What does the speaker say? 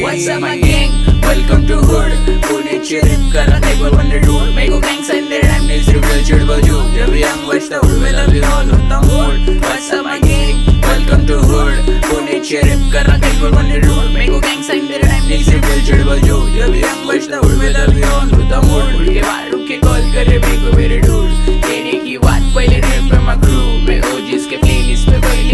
What's up my gang? Welcome to hood. पुण्याची rap करा table on the road. Make gangs and their rhyme needs reveal चिड़बल जो. जब young बजता उड़वे लगी all होता mood. What's up my gang? Welcome to hood. पुण्याची rap करा table on the road. Make gangs and their rhyme needs reveal चिड़बल जो. जब young बजता उड़वे लगी all होता mood. उड़ के बाहर उड़ के call करे मेरे dude. कहने की बात पहले rap पे मैं crew.